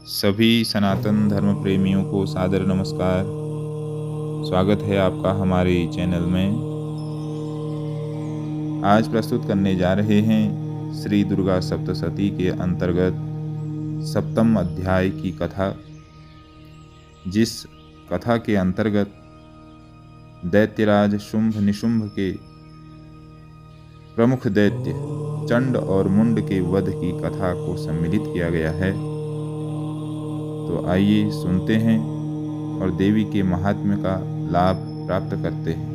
सभी सनातन धर्म प्रेमियों को सादर नमस्कार। स्वागत है आपका हमारे चैनल में। आज प्रस्तुत करने जा रहे हैं श्री दुर्गा सप्तशती के अंतर्गत सप्तम अध्याय की कथा, जिस कथा के अंतर्गत दैत्यराज शुंभ निशुंभ के प्रमुख दैत्य चंड और मुंड के वध की कथा को सम्मिलित किया गया है। तो आइए सुनते हैं और देवी के महात्म्य का लाभ प्राप्त करते हैं।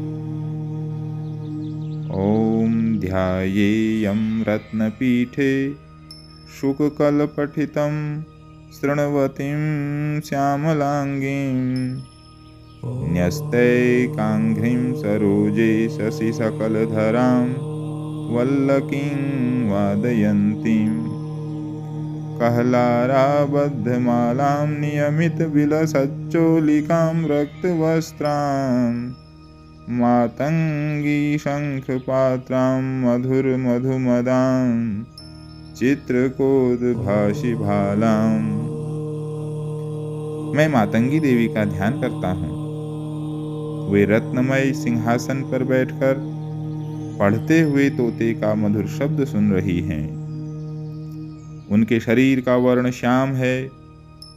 ओम ध्यायेयं रत्नपीठे शुककलपठितं शृण्वतीं श्यामलांगीं न्यस्तैकाङ्घ्रिं सरोजे शशिसकलधरां वल्लकीं वादयन्तीं कहलाराबद्धमालां नियमितविलसच्चोलिकां रक्तवस्त्रां मातङ्गी शङ्खपात्रां मधुरमधुमदां चित्रकोद्भाषिभालां। मैं मातंगी देवी का ध्यान करता हूँ। वे रत्नमय सिंहासन पर बैठकर पढ़ते हुए तोते का मधुर शब्द सुन रही हैं। उनके शरीर का वर्ण श्याम है।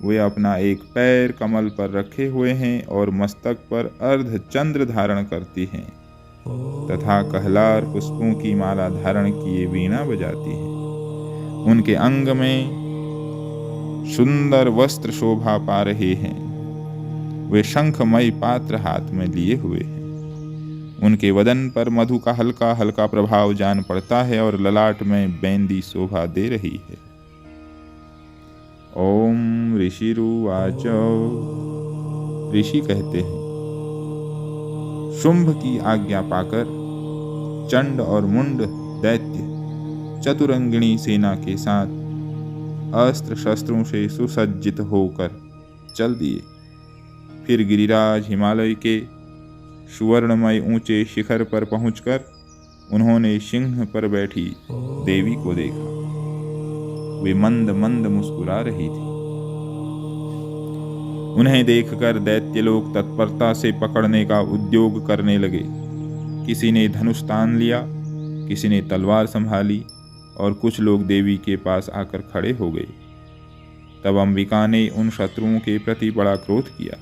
वे अपना एक पैर कमल पर रखे हुए हैं और मस्तक पर अर्ध चंद्र धारण करती हैं तथा कहलार पुष्पों की माला धारण किए वीणा बजाती हैं। उनके अंग में सुंदर वस्त्र शोभा पा रहे हैं। वे शंखमय पात्र हाथ में लिए हुए हैं। उनके वदन पर मधु का हल्का हल्का प्रभाव जान पड़ता है और ललाट में बेंदी शोभा दे रही है। ओम ऋषिरुवाच। ऋषि कहते हैं, शुंभ की आज्ञा पाकर चंड और मुंड दैत्य चतुरंगिणी सेना के साथ अस्त्र शस्त्रों से सुसज्जित होकर चल दिए। फिर गिरिराज हिमालय के सुवर्णमय ऊंचे शिखर पर पहुंचकर उन्होंने सिंह पर बैठी देवी को देखा। वे मंद मंद मुस्कुरा रही थी। उन्हें देखकर दैत्य लोग तत्परता से पकड़ने का उद्योग करने लगे। किसी ने धनुष तान लिया, किसी ने तलवार संभाली और कुछ लोग देवी के पास आकर खड़े हो गए। तब अंबिका ने उन शत्रुओं के प्रति बड़ा क्रोध किया।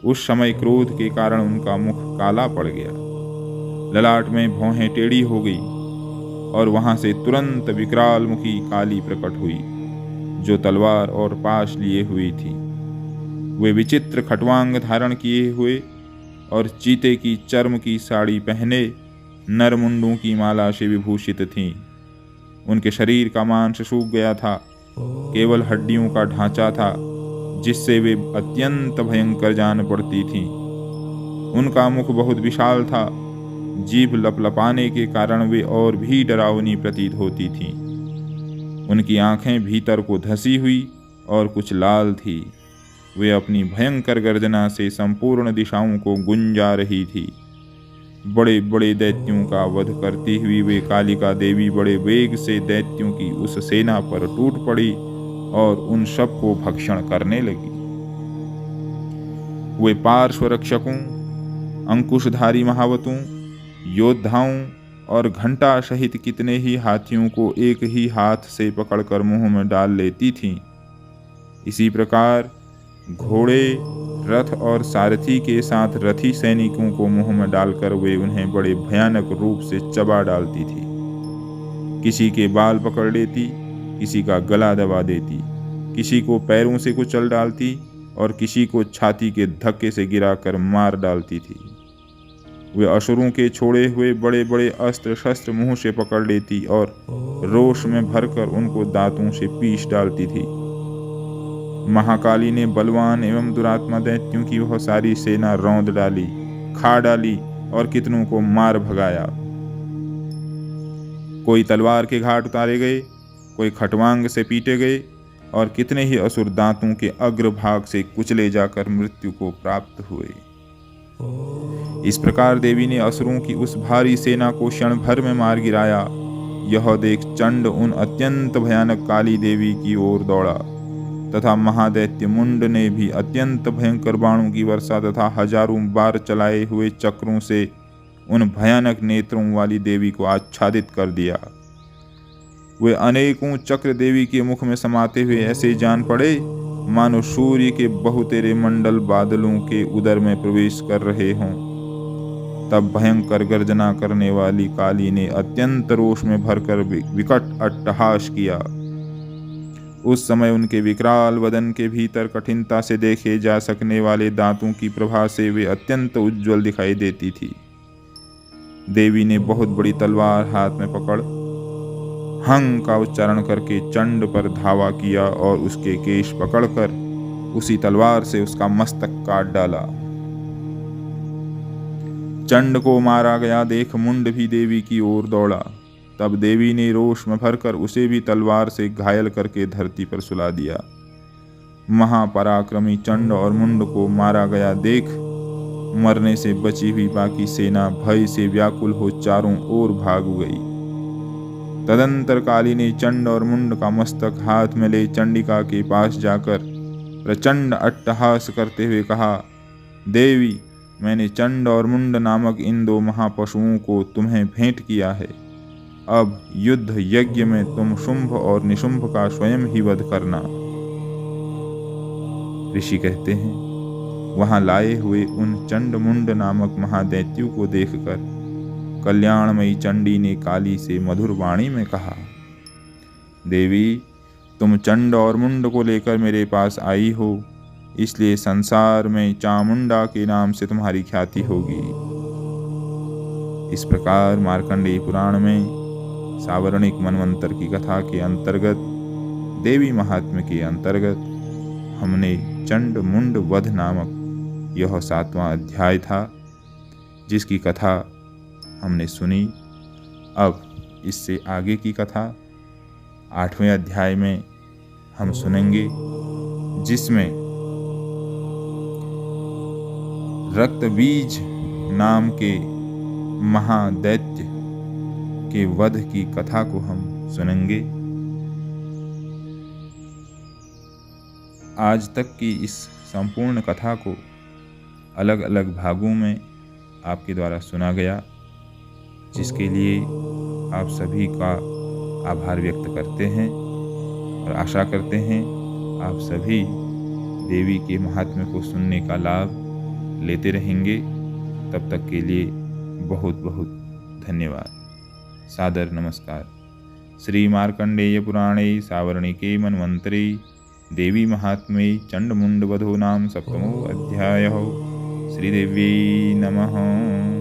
उस समय क्रोध के कारण उनका मुख काला पड़ गया, ललाट में भौहें टेढ़ी हो गई और वहां से तुरंत विकराल मुखी काली प्रकट हुई, जो तलवार और पाश लिए हुई थी। वे विचित्र खटवांग धारण किए हुए और चीते की चर्म की साड़ी पहने नरमुंडों की माला से विभूषित थीं। उनके शरीर का मांस सूख गया था, केवल हड्डियों का ढांचा था, जिससे वे अत्यंत भयंकर जान पड़ती थीं। उनका मुख बहुत विशाल था। जीभ लपलपाने के कारण वे और भी डरावनी प्रतीत होती थीं। उनकी आंखें भीतर को धसी हुई और कुछ लाल थी। वे अपनी भयंकर गर्जना से संपूर्ण दिशाओं को गुंजा रही थी। बड़े बड़े दैत्यों का वध करती हुई वे कालिका देवी बड़े वेग से दैत्यों की उस सेना पर टूट पड़ी और उन सब को भक्षण करने लगी। वे पार्श्व रक्षकों, अंकुशधारी महावतों, योद्धाओं और घंटा सहित कितने ही हाथियों को एक ही हाथ से पकड़कर मुंह में डाल लेती थीं। इसी प्रकार घोड़े, रथ और सारथी के साथ रथी सैनिकों को मुंह में डालकर वे उन्हें बड़े भयानक रूप से चबा डालती थी। किसी के बाल पकड़ लेती, किसी का गला दबा देती, किसी को पैरों से कुचल डालती और किसी को छाती के धक्के से गिराकर मार डालती थी। वे असुरों के छोड़े हुए बड़े बड़े अस्त्र शस्त्र मुंह से पकड़ लेती और रोष में भरकर उनको दांतों से पीस डालती थी। महाकाली ने बलवान एवं दुरात्मा दैत्यों की वह सारी सेना रौंद डाली, खा डाली और कितनों को मार भगाया। कोई तलवार के घाट उतारे गए, कोई खटवांग से पीटे गए और कितने ही असुर दांतों के अग्रभाग से कुचले जाकर मृत्यु को प्राप्त हुए। इस प्रकार देवी ने असुरों की उस भारी सेना को क्षण भर में मार गिराया। यह देख चंड उन अत्यंत भयानक काली देवी की ओर दौड़ा। तथा महादैत्य मुंड ने भी अत्यंत भयंकर बाणों की वर्षा तथा हजारों बार चलाए हुए चक्रों से उन भयानक नेत्रों वाली देवी को आच्छादित कर दिया। वे अनेकों चक्र देवी के मुख में समाते हुए ऐसे जान पड़े मानो सूर्य के बहुतेरे मंडल बादलों के उदर में प्रवेश कर रहे हों। तब भयंकर गर्जना करने वाली काली ने अत्यंत रोष में भरकर विकट अट्टहास किया। उस समय उनके विकराल वदन के भीतर कठिनता से देखे जा सकने वाले दांतों की प्रभा से वे अत्यंत उज्ज्वल दिखाई देती थी। देवी ने बहुत बड़ी तलवार हाथ में पकड़ हंग का उच्चारण करके चंड पर धावा किया और उसके केश पकड़कर उसी तलवार से उसका मस्तक काट डाला। चंड को मारा गया देख मुंड भी देवी की ओर दौड़ा। तब देवी ने रोष में भरकर उसे भी तलवार से घायल करके धरती पर सुला दिया। महापराक्रमी चंड और मुंड को मारा गया देख मरने से बची हुई बाकी सेना भय से व्याकुल हो चारों ओर भाग गई। तदंतर काली ने चंड और मुंड का मस्तक हाथ में ले चंडिका के पास जाकर प्रचंड अट्टहास करते हुए कहा, देवी, मैंने चंड और मुंड नामक इन दो महापशुओं को तुम्हें भेंट किया है। अब युद्ध यज्ञ में तुम शुंभ और निशुंभ का स्वयं ही वध करना। ऋषि कहते हैं, वहां लाए हुए उन चंड मुंड नामक महादैत्यों को देखकर कल्याणमयी चंडी ने काली से मधुर वाणी में कहा, देवी, तुम चंड और मुंड को लेकर मेरे पास आई हो, इसलिए संसार में चामुंडा के नाम से तुम्हारी ख्याति होगी। इस प्रकार मार्कंडेय पुराण में सावर्णिक मनवंतर की कथा के अंतर्गत देवी महात्म्य के अंतर्गत हमने चंड मुंड वध नामक यह 7वां अध्याय था जिसकी कथा हमने सुनी। अब इससे आगे की कथा 8वें अध्याय में हम सुनेंगे, जिसमें रक्तबीज नाम के महादैत्य के वध की कथा को हम सुनेंगे। आज तक की इस संपूर्ण कथा को अलग अलग भागों में आपके द्वारा सुना गया, जिसके लिए आप सभी का आभार व्यक्त करते हैं और आशा करते हैं आप सभी देवी के महात्म्य को सुनने का लाभ लेते रहेंगे। तब तक के लिए बहुत बहुत धन्यवाद। सादर नमस्कार। श्री मार्कंडेय पुराणे सावर्णिके मन्वन्तरे देवी महात्म्ये चंड मुंड वधो नाम 7मो अध्यायः। श्रीदेव्यै नमः।